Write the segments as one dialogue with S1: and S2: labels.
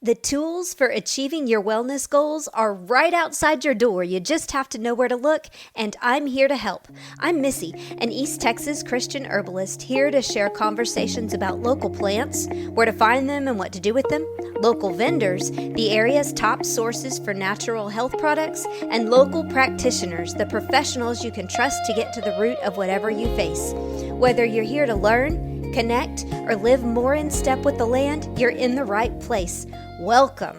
S1: The tools for achieving your wellness goals are right outside your door. You just have to know where to look, and I'm here to help. I'm Missy, an East Texas Christian herbalist, here to share conversations about local plants, where to find them and what to do with them, local vendors, the area's top sources for natural health products, and local practitioners, the professionals you can trust to get to the root of whatever you face. Whether you're here to learn, connect, or live more in step with the land, you're in the right place. Welcome.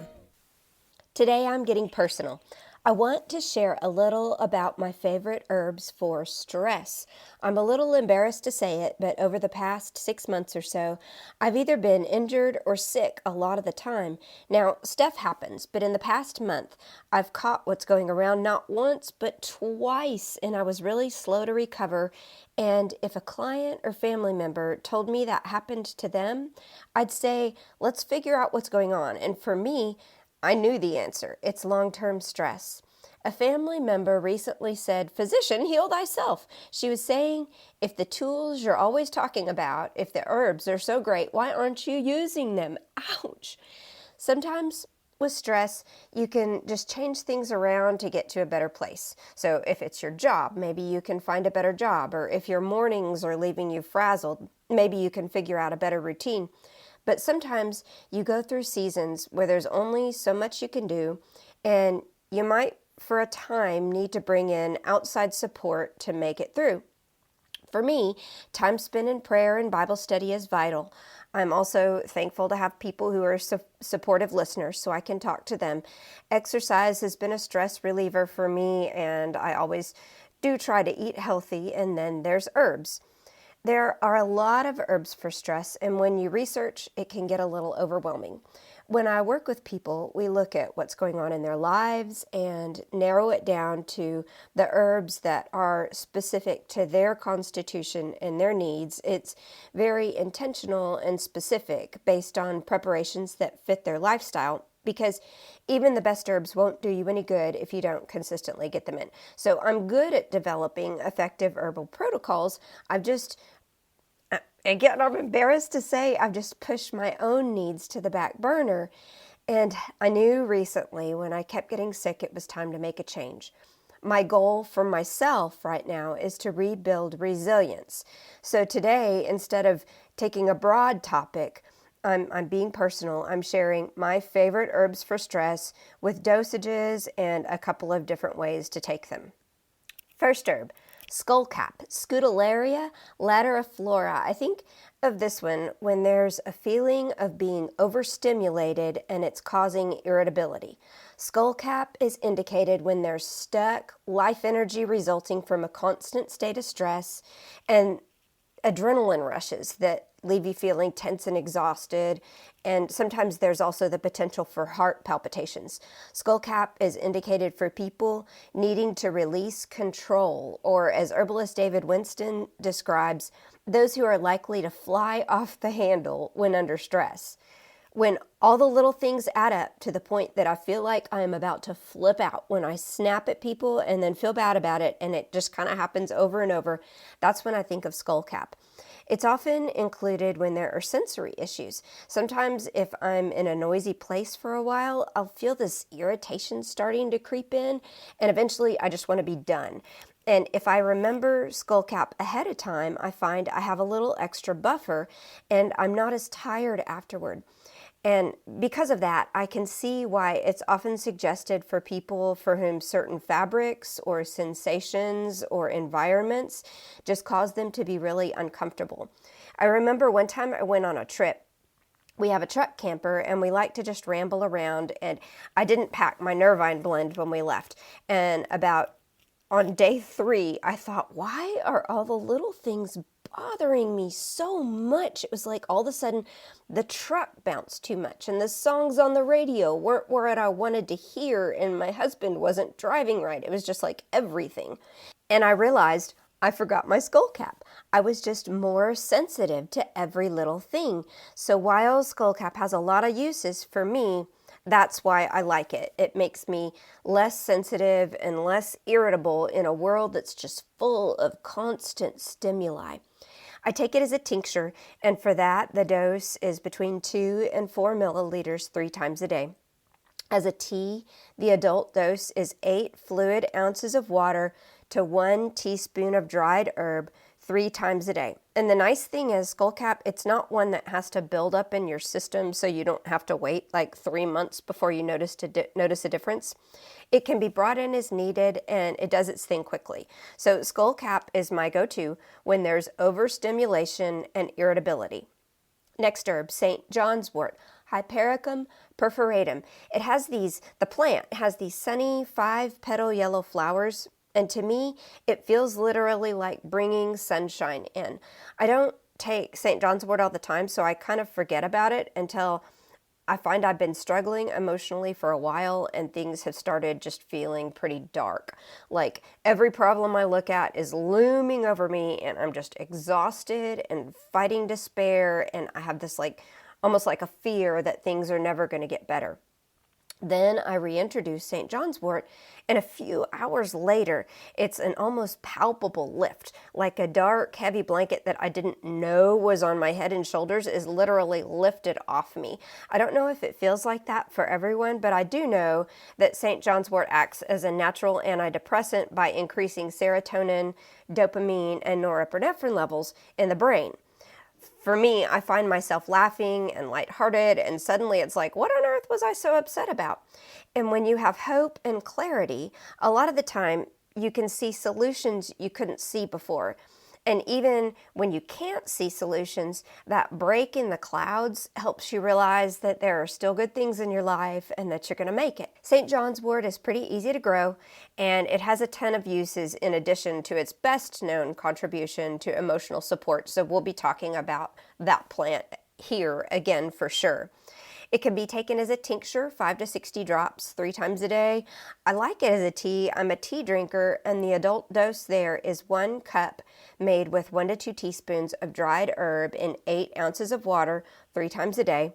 S1: Today I'm getting personal. I want to share a little about my favorite herbs for stress. I'm a little embarrassed to say it, but over the past 6 months or so, I've either been injured or sick a lot of the time. Now, stuff happens, but in the past month, I've caught what's going around not once, but twice, and I was really slow to recover. And if a client or family member told me that happened to them, I'd say, let's figure out what's going on. And for me, I knew the answer. It's long-term stress. A family member recently said, "Physician, heal thyself." She was saying, if the tools you're always talking about, if the herbs are so great, why aren't you using them? Ouch. Sometimes with stress, you can just change things around to get to a better place. So if it's your job, maybe you can find a better job. Or if your mornings are leaving you frazzled, maybe you can figure out a better routine. But sometimes you go through seasons where there's only so much you can do, and you might, for a time, need to bring in outside support to make it through. For me, time spent in prayer and Bible study is vital. I'm also thankful to have people who are supportive listeners so I can talk to them. Exercise has been a stress reliever for me, and I always do try to eat healthy, and then there's herbs. There are a lot of herbs for stress, and when you research, it can get a little overwhelming. When I work with people, we look at what's going on in their lives and narrow it down to the herbs that are specific to their constitution and their needs. It's very intentional and specific based on preparations that fit their lifestyle, because even the best herbs won't do you any good if you don't consistently get them in. So I'm good at developing effective herbal protocols. Again, I'm embarrassed to say I've just pushed my own needs to the back burner. And I knew recently when I kept getting sick, it was time to make a change. My goal for myself right now is to rebuild resilience. So today, instead of taking a broad topic, I'm being personal. I'm sharing my favorite herbs for stress with dosages and a couple of different ways to take them. First herb, skullcap, Scutellaria lateriflora. I think of this one when there's a feeling of being overstimulated and it's causing irritability. Skullcap is indicated when there's stuck life energy resulting from a constant state of stress and adrenaline rushes that leave you feeling tense and exhausted, and sometimes there's also the potential for heart palpitations. Skullcap is indicated for people needing to release control, or as herbalist David Winston describes, those who are likely to fly off the handle when under stress. When all the little things add up to the point that I feel like I am about to flip out, when I snap at people and then feel bad about it, and it just kind of happens over and over, that's when I think of skullcap. It's often included when there are sensory issues. Sometimes if I'm in a noisy place for a while, I'll feel this irritation starting to creep in, and eventually I just want to be done. And if I remember skullcap ahead of time, I find I have a little extra buffer, and I'm not as tired afterward. And because of that, I can see why it's often suggested for people for whom certain fabrics or sensations or environments just cause them to be really uncomfortable. I remember one time I went on a trip. We have a truck camper and we like to just ramble around, and I didn't pack my Nervine blend when we left. And on day 3, I thought, why are all the little things bothering me so much? It was like all of a sudden the truck bounced too much and the songs on the radio weren't what I wanted to hear, and my husband wasn't driving right. It was just like everything. And I realized I forgot my skullcap. I was just more sensitive to every little thing. So while skullcap has a lot of uses for me, that's why I like it. It makes me less sensitive and less irritable in a world that's just full of constant stimuli. I take it as a tincture, and for that, the dose is between 2 and 4 milliliters 3 times a day. As a tea, the adult dose is 8 fluid ounces of water to 1 teaspoon of dried herb 3 times a day. And the nice thing is, skullcap, it's not one that has to build up in your system, so you don't have to wait like 3 months before you notice a difference. It can be brought in as needed, and it does its thing quickly. So skullcap is my go-to when there's overstimulation and irritability. Next herb, St. John's wort, Hypericum perforatum. The plant has these sunny 5-petal yellow flowers, and to me, it feels literally like bringing sunshine in. I don't take St. John's wort all the time, so I kind of forget about it until I find I've been struggling emotionally for a while and things have started just feeling pretty dark. Like every problem I look at is looming over me and I'm just exhausted and fighting despair, and I have this almost like a fear that things are never going to get better. Then I reintroduce St. John's wort, and a few hours later, it's an almost palpable lift, like a dark, heavy blanket that I didn't know was on my head and shoulders is literally lifted off me. I don't know if it feels like that for everyone, but I do know that St. John's wort acts as a natural antidepressant by increasing serotonin, dopamine, and norepinephrine levels in the brain. For me, I find myself laughing and lighthearted, and suddenly it's like, what on earth was I so upset about? And when you have hope and clarity, a lot of the time you can see solutions you couldn't see before. And even when you can't see solutions, that break in the clouds helps you realize that there are still good things in your life and that you're going to make it. St. John's wort is pretty easy to grow, and it has a ton of uses in addition to its best known contribution to emotional support. So we'll be talking about that plant here again for sure. It can be taken as a tincture, 5 to 60 drops, 3 times a day. I like it as a tea. I'm a tea drinker, and the adult dose there is 1 cup made with 1 to 2 teaspoons of dried herb in 8 ounces of water, 3 times a day.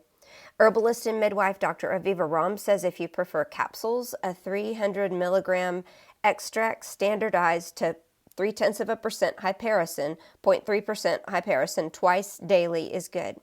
S1: Herbalist and midwife Dr. Aviva Ram says if you prefer capsules, a 300 milligram extract standardized to 0.3% hypericin, 0.3% hypericin twice daily is good.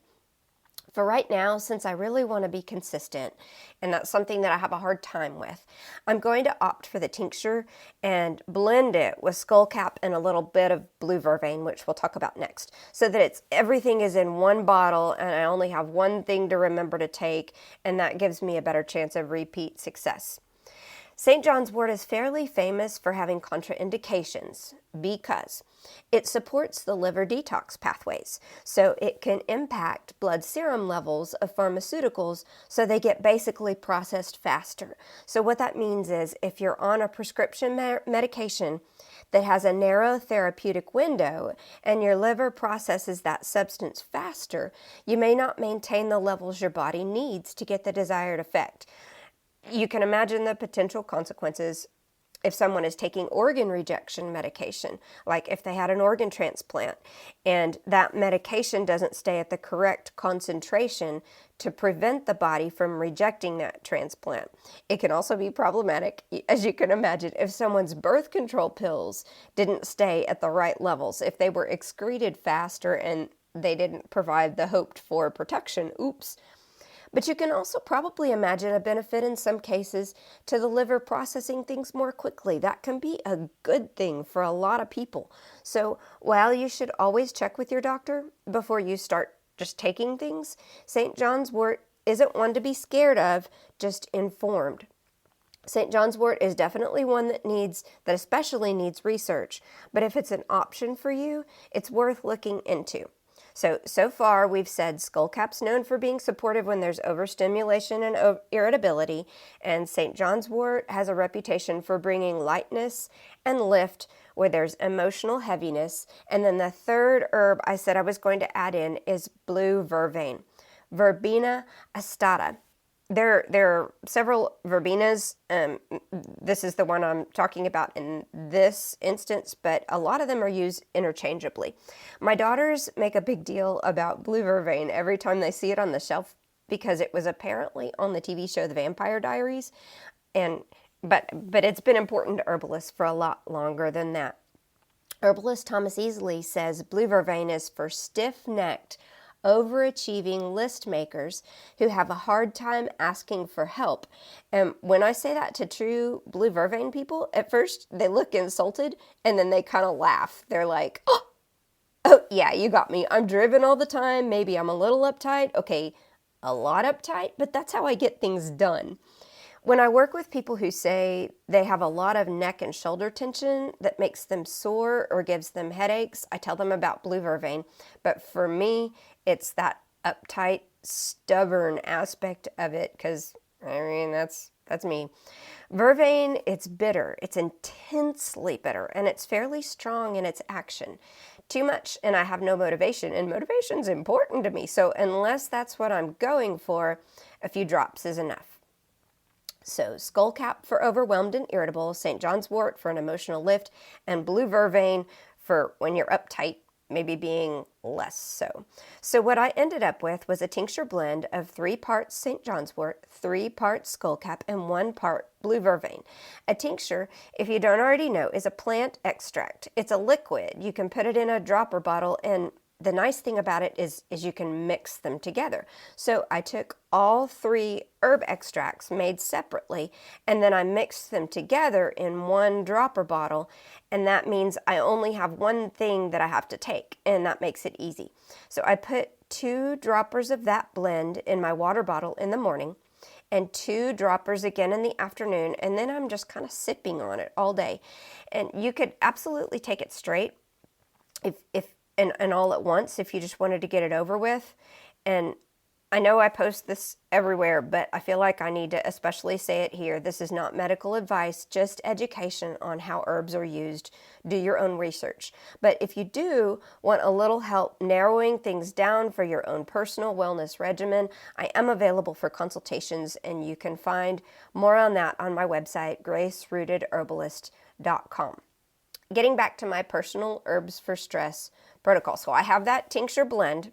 S1: For right now, since I really want to be consistent, and that's something that I have a hard time with, I'm going to opt for the tincture and blend it with skullcap and a little bit of blue vervain, which we'll talk about next, so that everything is in one bottle and I only have one thing to remember to take, and that gives me a better chance of repeat success. St. John's wort is fairly famous for having contraindications because it supports the liver detox pathways. So it can impact blood serum levels of pharmaceuticals so they get basically processed faster. So what that means is if you're on a prescription medication that has a narrow therapeutic window and your liver processes that substance faster, you may not maintain the levels your body needs to get the desired effect. You can imagine the potential consequences if someone is taking organ rejection medication, like if they had an organ transplant and that medication doesn't stay at the correct concentration to prevent the body from rejecting that transplant. It can also be problematic, as you can imagine, if someone's birth control pills didn't stay at the right levels, if they were excreted faster and they didn't provide the hoped for protection. Oops. But you can also probably imagine a benefit in some cases to the liver processing things more quickly. That can be a good thing for a lot of people. So while you should always check with your doctor before you start just taking things, St. John's wort isn't one to be scared of, just informed. St. John's wort is definitely one that especially needs research, but if it's an option for you, it's worth looking into. So far we've said skullcap's known for being supportive when there's overstimulation and irritability, and St. John's wort has a reputation for bringing lightness and lift where there's emotional heaviness. And then the third herb I said I was going to add in is blue vervain, Verbena astata. There are several verbenas. This is the one I'm talking about in this instance, but a lot of them are used interchangeably. My daughters make a big deal about blue vervain every time they see it on the shelf because it was apparently on the TV show The Vampire Diaries, but it's been important to herbalists for a lot longer than that. Herbalist Thomas Easley says blue vervain is for stiff-necked, overachieving list makers who have a hard time asking for help. And when I say that to true blue vervain people, at first they look insulted and then they kind of laugh. They're like, oh, yeah, you got me. I'm driven all the time. Maybe I'm a little uptight. Okay, a lot uptight, but that's how I get things done. When I work with people who say they have a lot of neck and shoulder tension that makes them sore or gives them headaches, I tell them about blue vervain. But for me, it's that uptight, stubborn aspect of it, because, that's me. Vervain, it's bitter. It's intensely bitter, and it's fairly strong in its action. Too much, and I have no motivation, and motivation's important to me. So unless that's what I'm going for, a few drops is enough. So skullcap for overwhelmed and irritable, St. John's wort for an emotional lift, and blue vervain for when you're uptight, maybe being less so. So what I ended up with was a tincture blend of 3 parts St. John's wort, 3 parts skullcap, and 1 part blue vervain. A tincture, if you don't already know, is a plant extract. It's a liquid. You can put it in a dropper bottle, and the nice thing about it is you can mix them together. So I took all 3 herb extracts made separately, and then I mixed them together in 1 dropper bottle, and that means I only have 1 thing that I have to take, and that makes it easy. So I put 2 droppers of that blend in my water bottle in the morning, and 2 droppers again in the afternoon, and then I'm just kind of sipping on it all day. And you could absolutely take it straight and all at once if you just wanted to get it over with. And I know I post this everywhere, but I feel like I need to especially say it here. This is not medical advice, just education on how herbs are used. Do your own research. But if you do want a little help narrowing things down for your own personal wellness regimen, I am available for consultations, and you can find more on that on my website, gracerootedherbalist.com. Getting back to my personal herbs for stress protocol. So I have that tincture blend,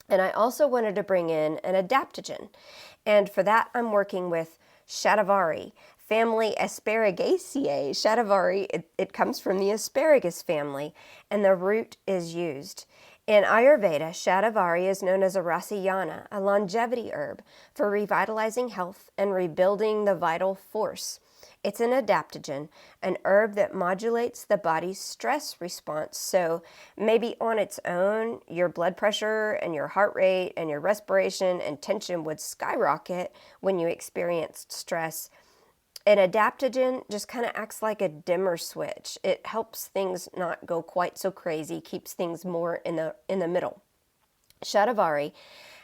S1: and I also wanted to bring in an adaptogen. And for that, I'm working with shatavari, family Asparagaceae. Shatavari, it comes from the asparagus family, and the root is used. In Ayurveda, shatavari is known as a rasayana, a longevity herb for revitalizing health and rebuilding the vital force. It's an adaptogen, an herb that modulates the body's stress response. So maybe on its own, your blood pressure and your heart rate and your respiration and tension would skyrocket when you experienced stress. An adaptogen just kind of acts like a dimmer switch. It helps things not go quite so crazy, keeps things more in the middle. Shatavari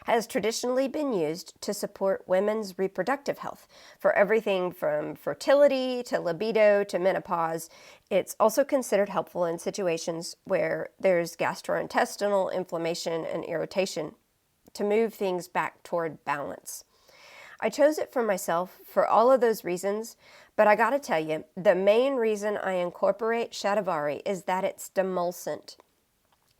S1: has traditionally been used to support women's reproductive health for everything from fertility to libido to menopause. It's also considered helpful in situations where there's gastrointestinal inflammation and irritation to move things back toward balance. I chose it for myself for all of those reasons, but I gotta tell you, the main reason I incorporate shatavari is that it's demulcent.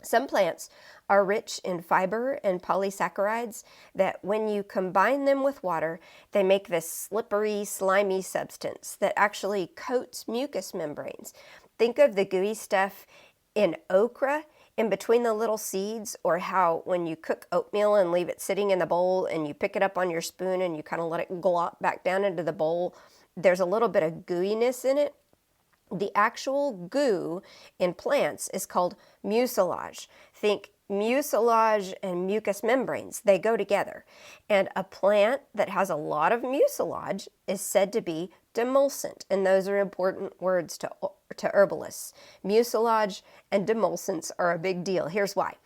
S1: Some plants are rich in fiber and polysaccharides that when you combine them with water, they make this slippery, slimy substance that actually coats mucous membranes. Think of the gooey stuff in okra in between the little seeds, or how when you cook oatmeal and leave it sitting in the bowl and you pick it up on your spoon and you kind of let it glop back down into the bowl, there's a little bit of gooiness in it. The actual goo in plants is called mucilage. Think mucilage and mucous membranes. They go together. And a plant that has a lot of mucilage is said to be demulcent. And those are important words to herbalists. Mucilage and demulcents are a big deal. Here's why.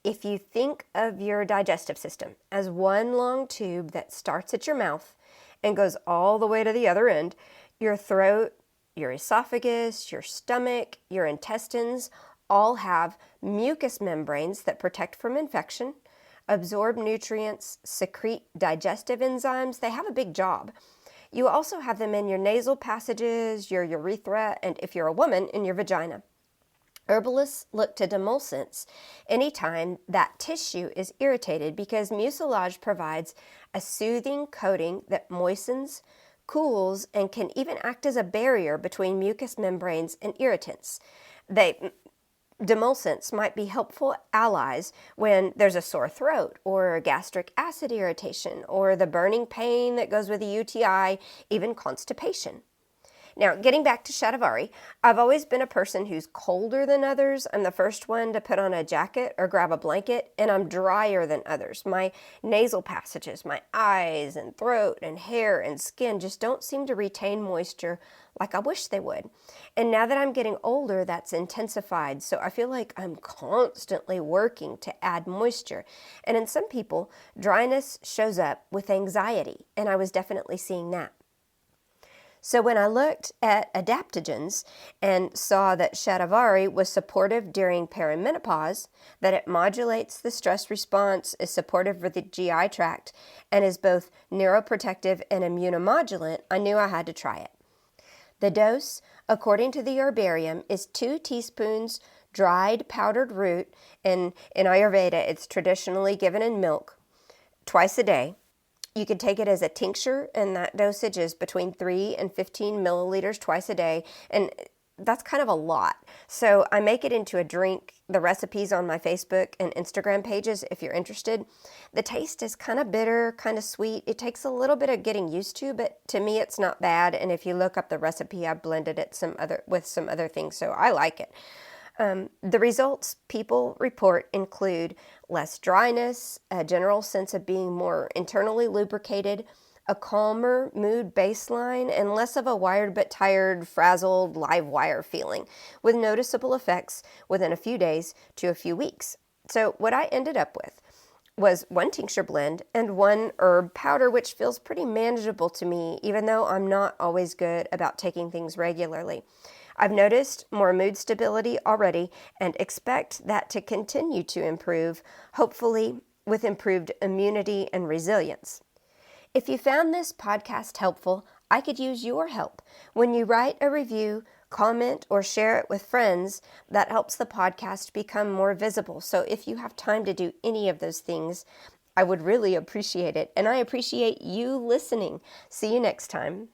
S1: If you think of your digestive system as one long tube that starts at your mouth and goes all the way to the other end, your throat, your esophagus, your stomach, your intestines all have mucous membranes that protect from infection, absorb nutrients, secrete digestive enzymes. They have a big job. You also have them in your nasal passages, your urethra, and if you're a woman, in your vagina. Herbalists look to demulcents anytime that tissue is irritated because mucilage provides a soothing coating that moistens, cools, and can even act as a barrier between mucous membranes and irritants. Demulcents might be helpful allies when there's a sore throat or gastric acid irritation or the burning pain that goes with a UTI, even constipation. Now, getting back to Shatavari, I've always been a person who's colder than others. I'm the first one to put on a jacket or grab a blanket, and I'm drier than others. My nasal passages, my eyes and throat and hair and skin just don't seem to retain moisture like I wish they would. And now that I'm getting older, that's intensified. So I feel like I'm constantly working to add moisture. And in some people, dryness shows up with anxiety, and I was definitely seeing that. So when I looked at adaptogens and saw that Shatavari was supportive during perimenopause, that it modulates the stress response, is supportive for the GI tract, and is both neuroprotective and immunomodulant, I knew I had to try it. The dose, according to the herbarium, is 2 teaspoons dried powdered root, and in Ayurveda it's traditionally given in milk, twice a day. You could take it as a tincture, and that dosage is between 3 and 15 milliliters twice a day, and that's kind of a lot. So I make it into a drink. The recipe's on my Facebook and Instagram pages if you're interested. The taste is kind of bitter, kind of sweet. It takes a little bit of getting used to, but to me it's not bad. And if you look up the recipe, I blended it with some other things, so I like it. The results people report include less dryness, a general sense of being more internally lubricated, a calmer mood baseline, and less of a wired but tired, frazzled, live wire feeling, with noticeable effects within a few days to a few weeks. So what I ended up with was 1 tincture blend and 1 herb powder, which feels pretty manageable to me, even though I'm not always good about taking things regularly. I've noticed more mood stability already and expect that to continue to improve, hopefully with improved immunity and resilience. If you found this podcast helpful, I could use your help. When you write a review, comment, or share it with friends, that helps the podcast become more visible. So if you have time to do any of those things, I would really appreciate it. And I appreciate you listening. See you next time.